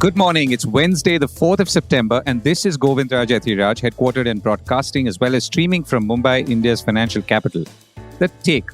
Good morning. It's Wednesday, the 4th of September, and this is Govindraj Ethiraj, headquartered and broadcasting as well as streaming from Mumbai, India's financial capital. The take,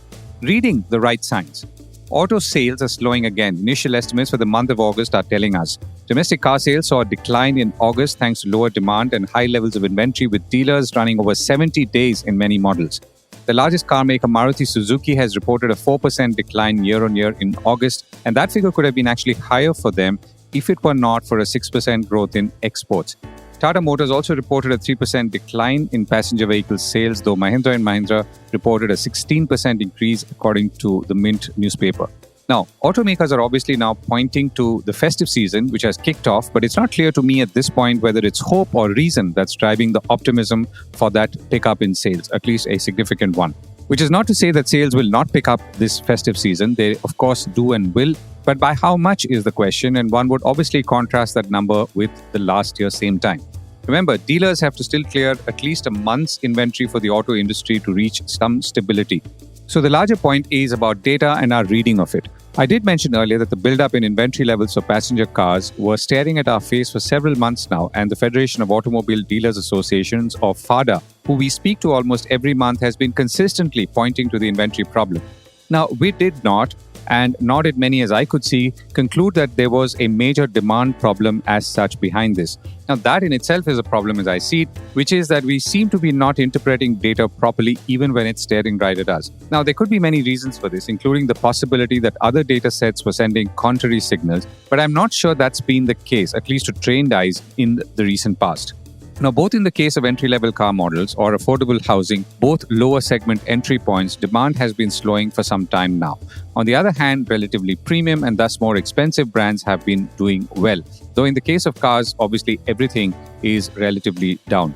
reading the right signs. Auto sales are slowing again. Initial estimates for the month of August are telling us. Domestic car sales saw a decline in August thanks to lower demand and high levels of inventory, with dealers running over 70 days in many models. The largest car maker, Maruti Suzuki, has reported a 4% decline year-on-year in August, and that figure could have been actually higher for them if it were not for a 6% growth in exports. Tata Motors also reported a 3% decline in passenger vehicle sales, though Mahindra Mahindra reported a 16% increase according to the Mint newspaper. Now, automakers are obviously now pointing to the festive season, which has kicked off, but it's not clear to me at this point whether it's hope or reason that's driving the optimism for that pickup in sales, at least a significant one. Which is not to say that sales will not pick up this festive season. They, of course, do and will. But by how much is the question, and one would obviously contrast that number with the last year same time. Remember, dealers have to still clear at least a month's inventory for the auto industry to reach some stability. So the larger point is about data and our reading of it. I did mention earlier that the build-up in inventory levels for passenger cars were staring at our face for several months now, and the Federation of Automobile Dealers Associations, or FADA, who we speak to almost every month, has been consistently pointing to the inventory problem. Now, we did not, and nor did many as I could see, conclude that there was a major demand problem as such behind this. Now, that in itself is a problem as I see it, which is that we seem to be not interpreting data properly even when it's staring right at us. Now, there could be many reasons for this, including the possibility that other data sets were sending contrary signals, but I'm not sure that's been the case, at least to trained eyes, in the recent past. Now, both in the case of entry-level car models or affordable housing, both lower segment entry points, demand has been slowing for some time now. On the other hand, relatively premium and thus more expensive brands have been doing well. Though in the case of cars, obviously everything is relatively down.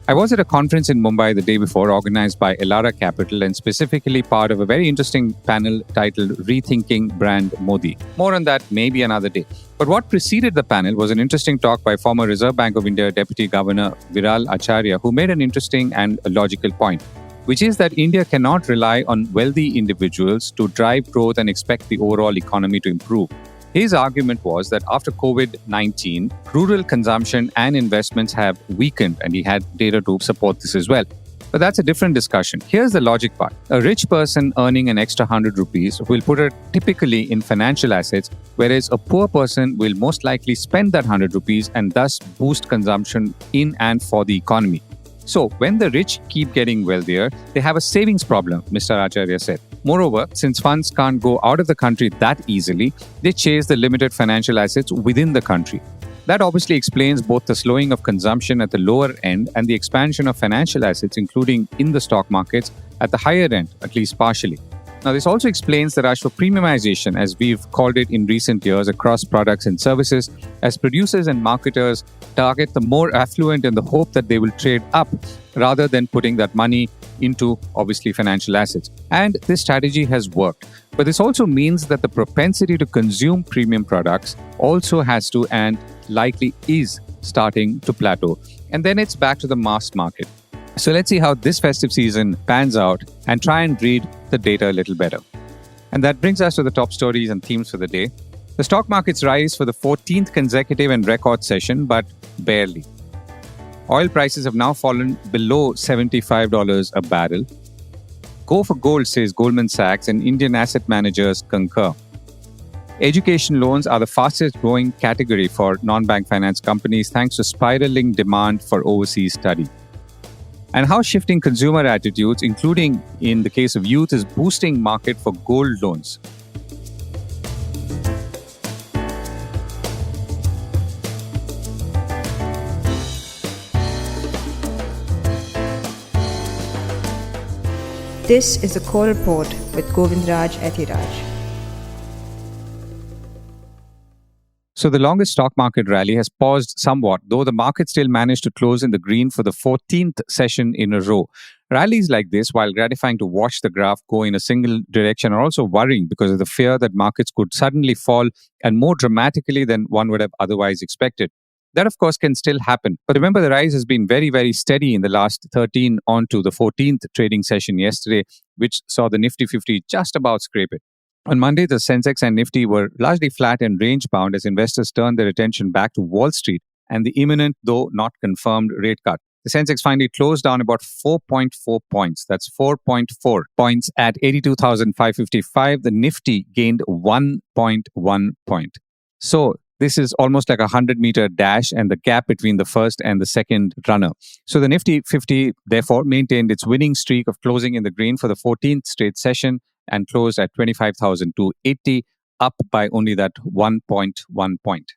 I was at a conference in Mumbai the day before organized by Elara Capital and specifically part of a very interesting panel titled Rethinking Brand Modi. More on that maybe another day. But what preceded the panel was an interesting talk by former Reserve Bank of India Deputy Governor Viral Acharya, who made an interesting and a logical point, which is that India cannot rely on wealthy individuals to drive growth and expect the overall economy to improve. His argument was that after COVID-19, rural consumption and investments have weakened, and he had data to support this as well. But that's a different discussion. Here's the logic part. A rich person earning an extra 100 rupees will put it typically in financial assets, whereas a poor person will most likely spend that 100 rupees and thus boost consumption in and for the economy. So, when the rich keep getting wealthier, they have a savings problem, Mr. Acharya said. Moreover, since funds can't go out of the country that easily, they chase the limited financial assets within the country. That obviously explains both the slowing of consumption at the lower end and the expansion of financial assets, including in the stock markets, at the higher end, at least partially. Now, this also explains the rush for premiumization, as we've called it in recent years, across products and services, as producers and marketers target the more affluent in the hope that they will trade up rather than putting that money into, obviously, financial assets. And this strategy has worked. But this also means that the propensity to consume premium products also has to and likely is starting to plateau. And then it's back to the mass market. So let's see how this festive season pans out and try and read the data a little better. And that brings us to the top stories and themes for the day. The stock markets rise for the 14th consecutive and record session, but barely. Oil prices have now fallen below $75 a barrel. Go for gold, says Goldman Sachs, and Indian asset managers concur. Education loans are the fastest growing category for non-bank finance companies thanks to spiraling demand for overseas study. And how shifting consumer attitudes, including in the case of youth, is boosting market for gold loans. This is the Core Report with Govindraj Ethiraj. So the longest stock market rally has paused somewhat, though the market still managed to close in the green for the 14th session in a row. Rallies like this, while gratifying to watch the graph go in a single direction, are also worrying because of the fear that markets could suddenly fall and more dramatically than one would have otherwise expected. That, of course, can still happen. But remember, the rise has been very, very steady in the last 13 on to the 14th trading session yesterday, which saw the Nifty 50 just about scrape it. On Monday, the Sensex and Nifty were largely flat and range-bound as investors turned their attention back to Wall Street and the imminent, though not confirmed, rate cut. The Sensex finally closed down about 4.4 points. That's 4.4 points at 82,555. The Nifty gained 1.1 point. So this is almost like a 100-meter dash and the gap between the first and the second runner. So the Nifty 50, therefore, maintained its winning streak of closing in the green for the 14th straight session and closed at 25,280, up by only that 1.1 point.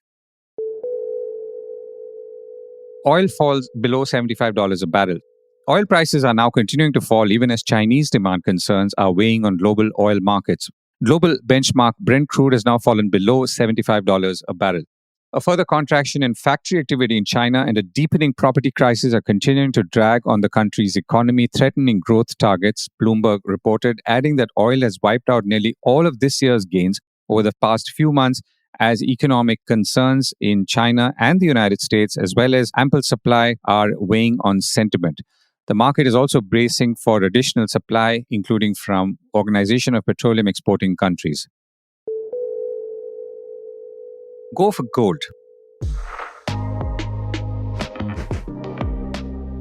Oil falls below $75 a barrel. Oil prices are now continuing to fall even as Chinese demand concerns are weighing on global oil markets. Global benchmark Brent crude has now fallen below $75 a barrel. A further contraction in factory activity in China and a deepening property crisis are continuing to drag on the country's economy, threatening growth targets, Bloomberg reported, adding that oil has wiped out nearly all of this year's gains over the past few months as economic concerns in China and the United States, as well as ample supply, are weighing on sentiment. The market is also bracing for additional supply, including from Organization of Petroleum Exporting Countries. Go for gold.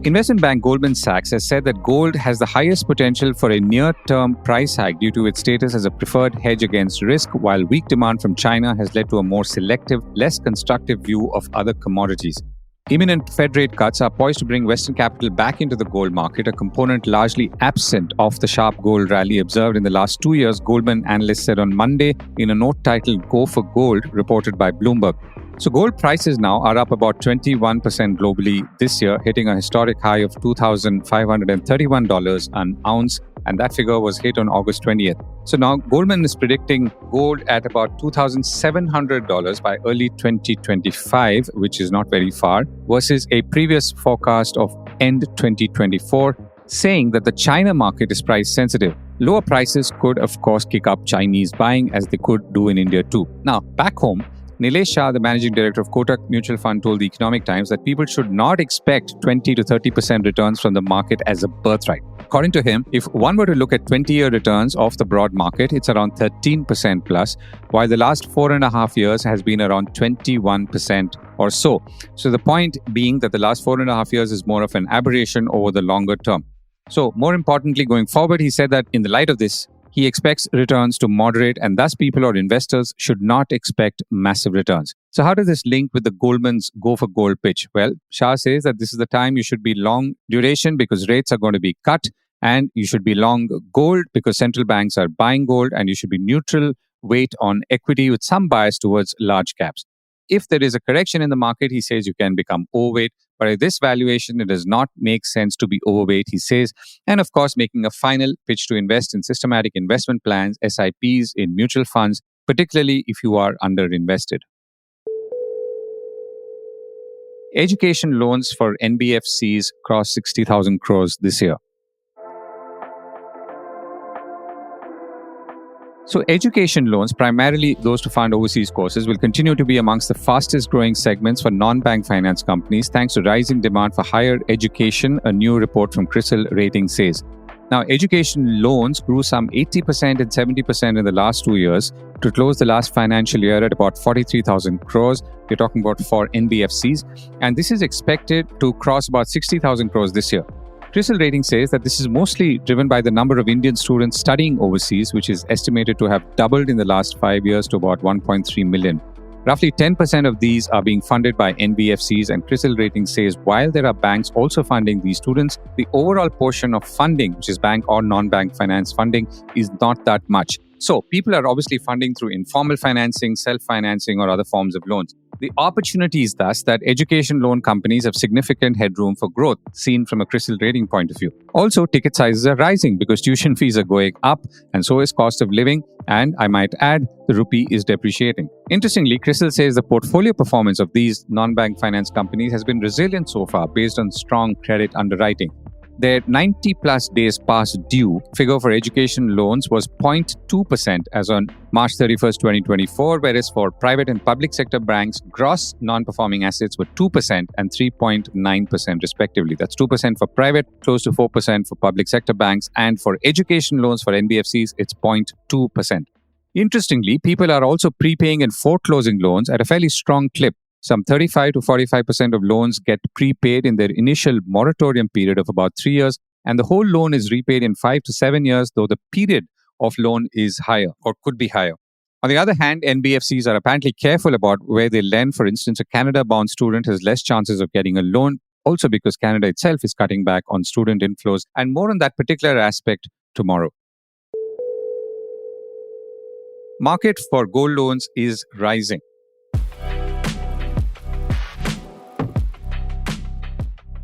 Investment bank Goldman Sachs has said that gold has the highest potential for a near-term price hike due to its status as a preferred hedge against risk, while weak demand from China has led to a more selective, less constructive view of other commodities. Imminent Fed rate cuts are poised to bring Western capital back into the gold market, a component largely absent of the sharp gold rally observed in the last 2 years, Goldman analysts said on Monday in a note titled Go for Gold, reported by Bloomberg. So gold prices now are up about 21% globally this year, hitting a historic high of $2,531 an ounce, and that figure was hit on August 20th. So now Goldman is predicting gold at about $2,700 by early 2025, which is not very far, versus a previous forecast of end 2024, saying that the China market is price sensitive. Lower prices could, of course, kick up Chinese buying, as they could do in India too. Now, back home, Nilesh Shah, the managing director of Kotak Mutual Fund, told the Economic Times that people should not expect 20 to 30% returns from the market as a birthright. According to him, if one were to look at 20-year returns of the broad market, it's around 13% plus, while the last 4.5 years has been around 21% or so. So the point being that the last 4.5 years is more of an aberration over the longer term. So more importantly, going forward, he said that in the light of this, he expects returns to moderate, and thus people or investors should not expect massive returns. So how does this link with the Goldman's Go for Gold pitch? Well, Shah says that this is the time you should be long duration because rates are going to be cut, and you should be long gold because central banks are buying gold, and you should be neutral weight on equity with some bias towards large caps. If there is a correction in the market, he says you can become overweight. But at this valuation, it does not make sense to be overweight, he says. And of course, making a final pitch to invest in systematic investment plans, SIPs, in mutual funds, particularly if you are underinvested. Education loans for NBFCs crossed 60,000 crores this year. So education loans, primarily those to fund overseas courses, will continue to be amongst the fastest growing segments for non-bank finance companies thanks to rising demand for higher education, a new report from CRISIL Ratings says. Now, education loans grew some 80% and 70% in the last 2 years to close the last financial year at about 43,000 crores. We're talking about for NBFCs. And this is expected to cross about 60,000 crores this year. CRISIL Rating says that this is mostly driven by the number of Indian students studying overseas, which is estimated to have doubled in the last 5 years to about 1.3 million. Roughly 10% of these are being funded by NBFCs, and CRISIL Rating says while there are banks also funding these students, the overall portion of funding, which is bank or non-bank finance funding, is not that much. So people are obviously funding through informal financing, self-financing, or other forms of loans. The opportunity is thus that education loan companies have significant headroom for growth, seen from a CRISIL rating point of view. Also, ticket sizes are rising because tuition fees are going up, and so is cost of living, and I might add, the rupee is depreciating. Interestingly, CRISIL says the portfolio performance of these non-bank finance companies has been resilient so far based on strong credit underwriting. Their 90 plus days past due figure for education loans was 0.2% as on March 31st, 2024, whereas for private and public sector banks, gross non-performing assets were 2% and 3.9% respectively. That's 2% for private, close to 4% for public sector banks, and for education loans for NBFCs, it's 0.2%. Interestingly, people are also prepaying and foreclosing loans at a fairly strong clip. Some 35 to 45% of loans get prepaid in their initial moratorium period of about 3 years, and the whole loan is repaid in 5 to 7 years, though the period of loan is higher or could be higher. On the other hand, NBFCs are apparently careful about where they lend. For instance, a Canada-bound student has less chances of getting a loan, also because Canada itself is cutting back on student inflows, and more on that particular aspect tomorrow. Market for gold loans is rising.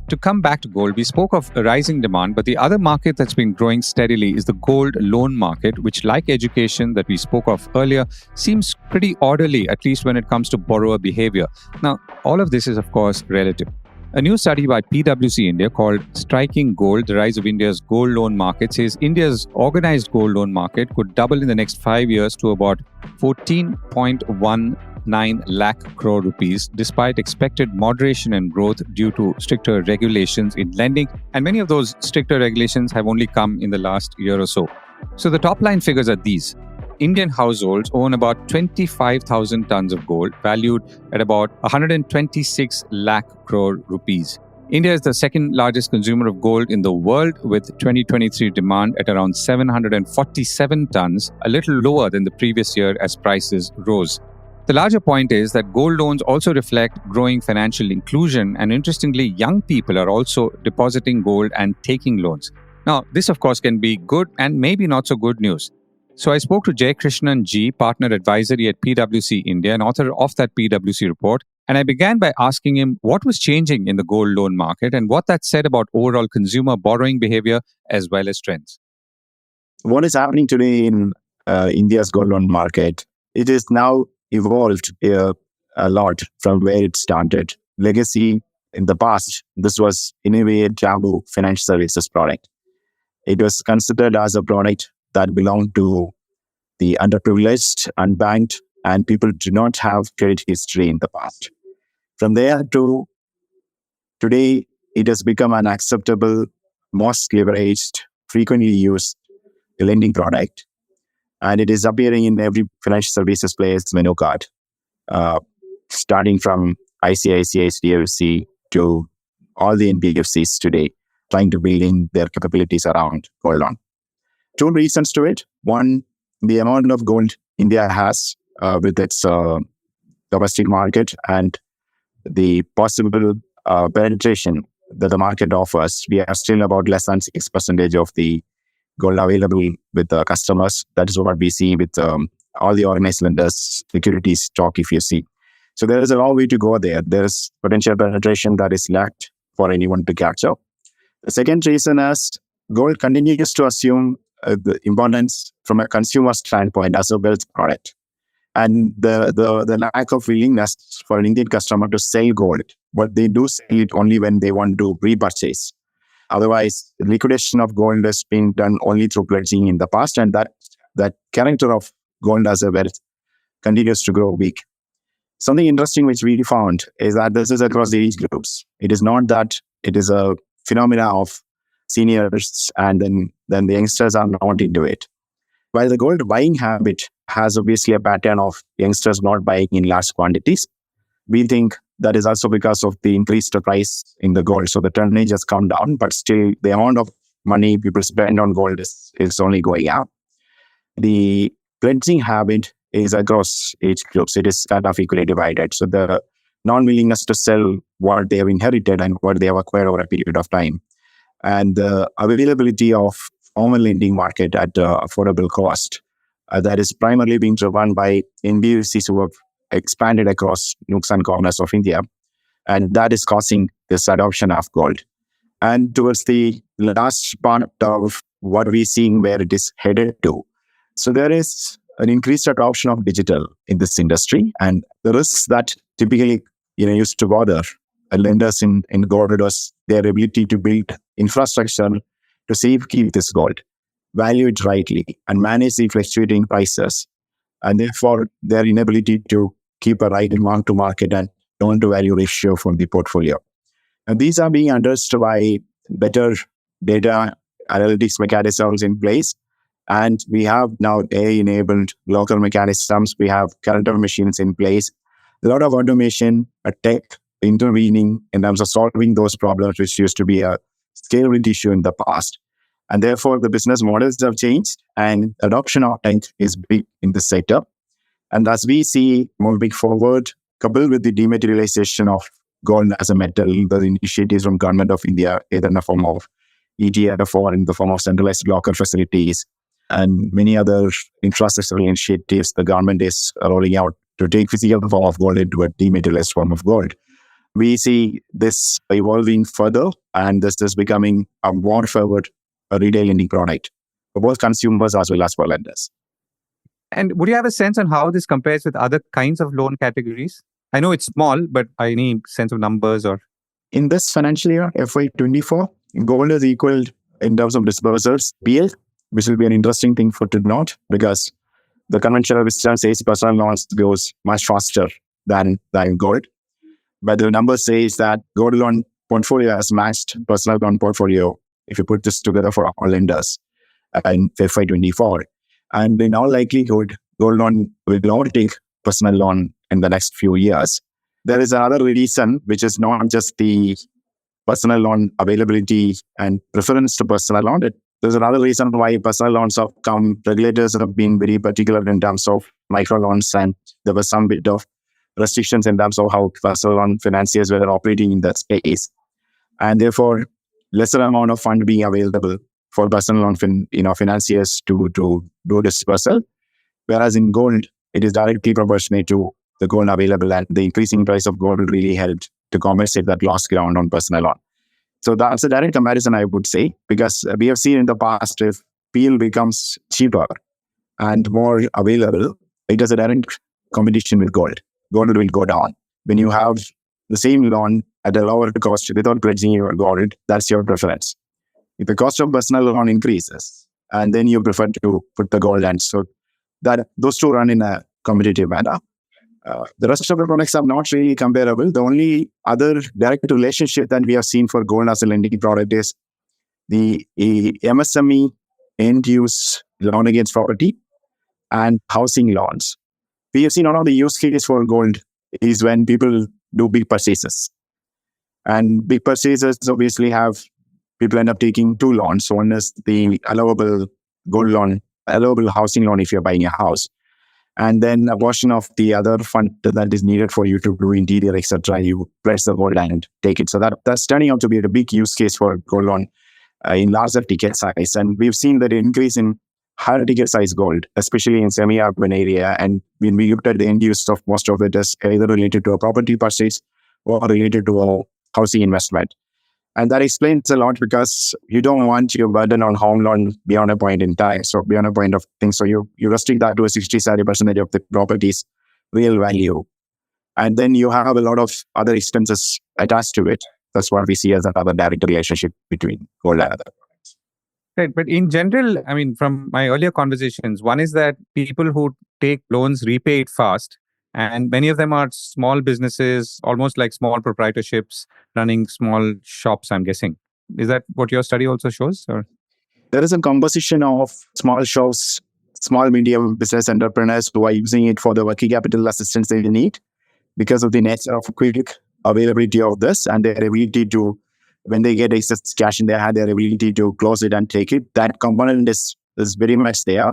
To come back to gold, we spoke of a rising demand, but the other market that's been growing steadily is the gold loan market, which, like education that we spoke of earlier, seems pretty orderly, at least when it comes to borrower behavior. Now, all of this is, of course, relative. A new study by PwC India called Striking Gold, the Rise of India's Gold Loan Market, says India's organized gold loan market could double in the next 5 years to about 14.19 lakh crore rupees, despite expected moderation in growth due to stricter regulations in lending. And many of those stricter regulations have only come in the last year or so. So the top line figures are these. Indian households own about 25,000 tons of gold, valued at about 126 lakh crore rupees. India is the second largest consumer of gold in the world, with 2023 demand at around 747 tons, a little lower than the previous year as prices rose. The larger point is that gold loans also reflect growing financial inclusion, and interestingly, young people are also depositing gold and taking loans. Now, this of course can be good and maybe not so good news. So I spoke to Jaikrishnan G, partner advisory at PwC India and author of that PwC report, and I began by asking him what was changing in the gold loan market and what that said about overall consumer borrowing behavior as well as trends. What is happening today in India's gold loan market? It is now evolved a lot from where it started. Legacy in the past, this was in a way a taboo financial services product. It was considered as a product that belonged to the underprivileged, unbanked, and people do not have credit history in the past. From there to today, it has become an acceptable, most leveraged, frequently used lending product. And it is appearing in every financial services player's menu card, starting from ICICI, HDFC to all the NBFCs today, trying to build in their capabilities around gold loan. Two reasons to it. One, the amount of gold India has with its domestic market and the possible penetration that the market offers. We are still about less than 6% of the gold available with the customers. That is what we see with all the organized lenders, securities stock, if you see. So there is a long way to go there. There is potential penetration that is lacked for anyone to catch up. The second reason is gold continues to assume the importance from a consumer standpoint as a wealth product. And the lack of willingness for an Indian customer to sell gold, but they do sell it only when they want to repurchase. Otherwise, liquidation of gold has been done only through pledging in the past, and that character of gold as a wealth continues to grow weak. Something interesting which we found is that this is across the age groups. It is not that it is a phenomena of seniors and then the youngsters are not into it. While the gold buying habit has obviously a pattern of youngsters not buying in large quantities, we think that is also because of the increased price in the gold. So the tonnage has come down, but still the amount of money people spend on gold is only going up. The pledging habit is across age groups. It is kind of equally divided. So the non-willingness to sell what they have inherited and what they have acquired over a period of time, and the availability of formal lending market at affordable cost, that is primarily being driven by NBFCs who have expanded across nooks and corners of India. And that is causing this adoption of gold. And towards the last part of what we're seeing where it is headed to. So there is an increased adoption of digital in this industry. And the risks that typically used to bother lenders in gold was their ability to build infrastructure to keep this gold, value it rightly, and manage the fluctuating prices, and therefore their inability to keep a right mark to market and loan to value ratio from the portfolio. And these are being addressed by better data analytics mechanisms in place And we have now AI-enabled local mechanisms. We have current machines in place. A lot of automation, a tech intervening in terms of solving those problems, which used to be a scalability issue in the past. And therefore, the business models have changed and adoption of tech is big in this sector. And as we see moving forward, coupled with the dematerialization of gold as a metal, the initiatives from Government of India, either in the form of ETF or in the form of centralized locker facilities, and many other infrastructural initiatives the government is rolling out to take physical form of gold into a dematerialized form of gold. We see this evolving further, and this is becoming a more favored retail lending product for both consumers as well as for lenders. And would you have a sense on how this compares with other kinds of loan categories? I know it's small, but I need sense of numbers or... In this financial year, FY24, gold is equal in terms of disbursals, PL, which will be an interesting thing to note because the conventional wisdom says personal loans goes much faster than gold. But the number says that gold loan portfolio has matched personal loan portfolio if you put this together for all lenders in FY24. And in all likelihood, gold loan will overtake personal loan in the next few years. There is another reason, which is not just the personal loan availability and preference to personal loan. There's another reason why personal loans have come. Regulators have been very particular in terms of micro loans, and there was some bit of restrictions in terms of how personal loan financiers were operating in that space. And therefore, lesser amount of fund being available for personal loan financiers to do dispersal. Whereas in gold, it is directly proportionate to the gold available, and the increasing price of gold really helped to compensate that lost ground on personal loan. So that's a direct comparison, I would say, because we have seen in the past, if PL becomes cheaper and more available, it has a direct competition with gold. Gold will go down. When you have the same loan at a lower cost without pledging your gold, that's your preference. If the cost of personal loan increases, and then you prefer to put the gold, and so that those two run in a competitive manner. The rest of the products are not really comparable. The only other direct relationship that we have seen for gold as a lending product is the MSME end-use loan against property and housing loans. We have seen one of the use cases for gold is when people do big purchases. And big purchases obviously have people end up taking two loans. One is the allowable gold loan, allowable housing loan if you're buying a house. And then a portion of the other fund that is needed for you to do interior, etc., you press the gold and take it. So that's turning out to be a big use case for gold loan in larger ticket size. And we've seen that increase in higher ticket size gold, especially in semi-urban area. And when we looked at the end use of most of it is either related to a property purchase or related to a housing investment. And that explains a lot because you don't want your burden on home loan beyond a point in time. So beyond a point of things. So you restrict that to a 60-70% of the property's real value. And then you have a lot of other expenses attached to it. That's what we see as another direct relationship between gold and other products. Right. But in general, I mean, from my earlier conversations, one is that people who take loans repay it fast. And many of them are small businesses, almost like small proprietorships running small shops, I'm guessing. Is that what your study also shows? Or? There is a composition of small shops, small, medium business entrepreneurs who are using it for the working capital assistance they need because of the nature of quick availability of this and their ability to, when they get excess cash in their hand, their ability to close it and take it. That component is very much there.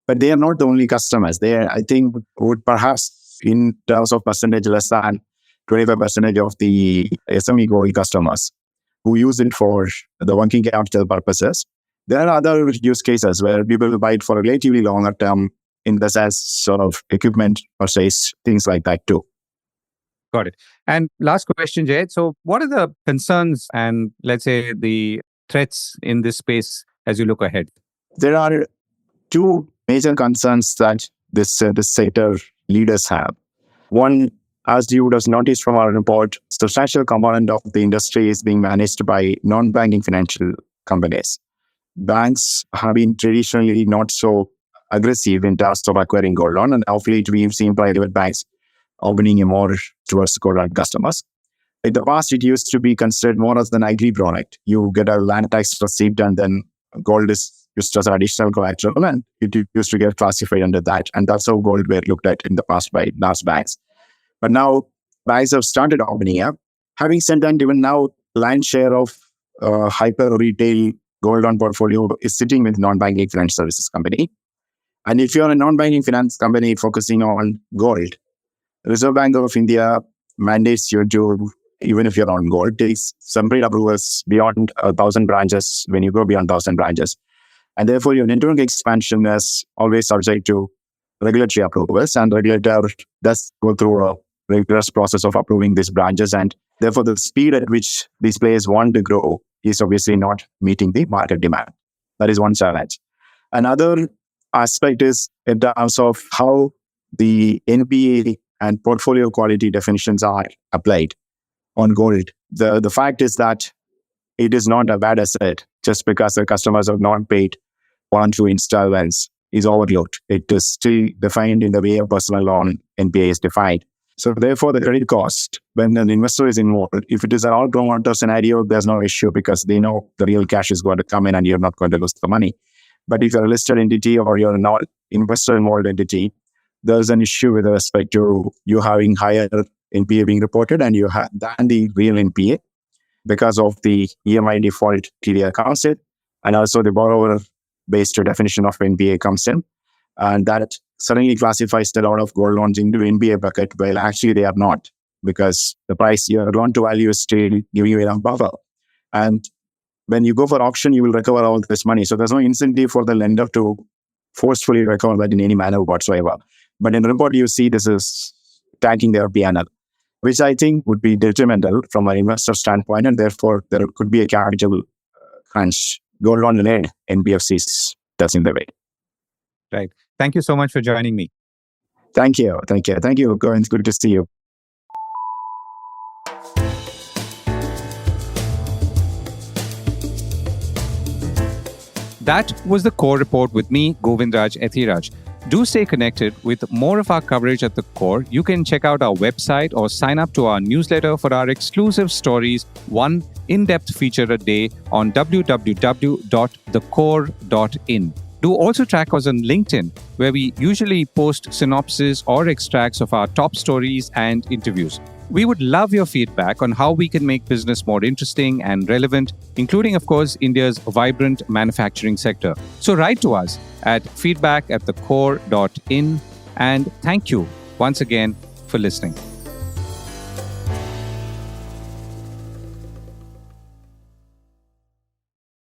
But they are not the only customers. They, I think, would perhaps in terms of percentage less than 25% of the SME gold customers who use it for the working capital purposes. There are other use cases where people buy it for a relatively longer term in the sense sort of equipment purchase, things like that too. Got it. And last question, Jay. So what are the concerns and let's say the threats in this space as you look ahead? There are two major concerns that this sector leaders have. One, as you would have noticed from our report, substantial component of the industry is being managed by non-banking financial companies. Banks have been traditionally not so aggressive in terms of acquiring gold loan, and hopefully we've seen private banks opening more towards gold loan customers. In the past, it used to be considered more as an agri product. You get a land tax receipt and then gold is used as an additional collateral, and it used to get classified under that. And that's how gold were looked at in the past by large banks. But now banks have started opening up. Having said that, even now, lion's share of hyper retail gold loan portfolio is sitting with non-banking finance services company. And if you're a non-banking finance company focusing on gold, Reserve Bank of India mandates you to, even if you're on gold, takes some pre-approvals beyond 1,000 branches when you go beyond 1,000 branches. And therefore, your network expansion is always subject to regulatory approvals, and regulator does go through a rigorous process of approving these branches. And therefore, the speed at which these players want to grow is obviously not meeting the market demand. That is one challenge. Another aspect is in terms of how the NPA and portfolio quality definitions are applied on gold. The fact is that it is not a bad asset just because the customers have not paid 1 2 installments is overload. It is still defined in the way a personal loan NPA is defined. So therefore, the credit cost, when an investor is involved, if it is an all-promoter scenario, there's no issue because they know the real cash is going to come in and you're not going to lose the money. But if you're a listed entity or you're not investor-involved entity, there's an issue with respect to you having higher NPA being reported and you have than the real NPA because of the EMI default criteria comes in, and also the borrower-based definition of NPA comes in, and that suddenly classifies a lot of gold loans into NPA bucket, while actually they are not, because the price, your loan to value is still giving you enough buffer. And when you go for auction, you will recover all this money. So there's no incentive for the lender to forcefully recover that in any manner whatsoever. But in the report, you see this is tagging their PNL, which I think would be detrimental from an investor standpoint, and therefore there could be a capital crunch. Gold loan-led NBFCs, that's in the way. Right. Thank you so much for joining me. Thank you. Govind, it's good to see you. That was the Core Report with me, Govindraj Ethiraj. Do stay connected with more of our coverage at the Core. You can check out our website or sign up to our newsletter for our exclusive stories, one in-depth feature a day on www.thecore.in. Do also track us on LinkedIn, where we usually post synopses or extracts of our top stories and interviews. We would love your feedback on how we can make business more interesting and relevant, including, of course, India's vibrant manufacturing sector. So write to us at feedback@thecore.in. And thank you once again for listening.